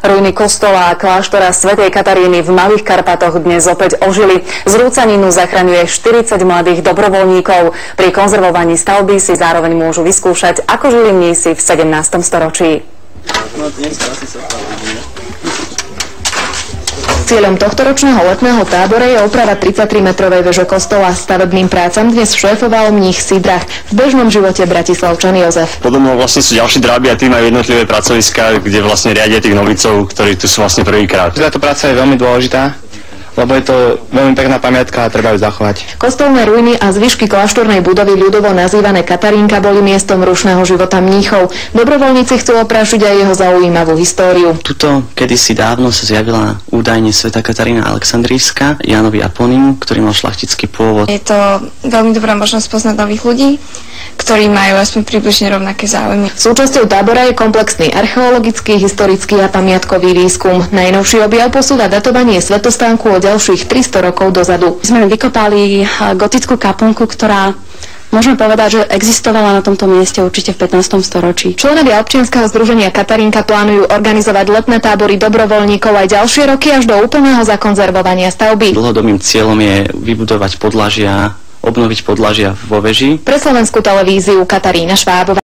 Ruiny kostola a kláštora svätej Kataríny v Malých Karpatoch dnes opäť ožili. Zrúcaninu zachraňuje 40 mladých dobrovoľníkov. Pri konzervovaní stavby si zároveň môžu vyskúšať, ako žili mnísi v 17. storočí. Cieľom tohtoročného letného tábora je oprava 33-metrovej veže kostola. Stavebným prácam dnes šéfoval mních Sidrach, v bežnom živote Bratislavčan Jozef. Podobno vlastne sú ďalší dráby a tí majú jednotlivé pracoviská, kde vlastne riadia tých novicov, ktorí tu sú vlastne prvýkrát. Táto práca je veľmi dôležitá, lebo je to veľmi pekná pamiatka a treba ju zachovať. Kostolné ruiny a zvyšky kláštornej budovy ľudovo nazývané Katarínka boli miestom rušného života mníchov. Dobrovoľníci chcú oprášiť aj jeho zaujímavú históriu. Tuto kedysi dávno sa zjavila údajne svätá Katarína Alexandrijská Jánovi Aponimu, ktorý mal šlachtický pôvod. Je to veľmi dobrá možnosť poznať nových ľudí, ktorí majú aspoň približne rovnaké záujmy. Súčasťou tábora je komplexný archeologický, historický a pamiatkový výskum. Najnovší objav posúva datovanie svätostánku o ďalších 300 rokov dozadu. Sme vykopali gotickú kaplnku, ktorá môžeme povedať, že existovala na tomto mieste určite v 15. storočí. Členovia občianskeho združenia Katarínka plánujú organizovať letné tábory dobrovoľníkov aj ďalšie roky až do úplného zakonzervovania stavby. Dlhodobým cieľom je vybudovať podlažia, obnoviť podlažia vo veži. Pre Slovenskú televíziu Katarína Švábová.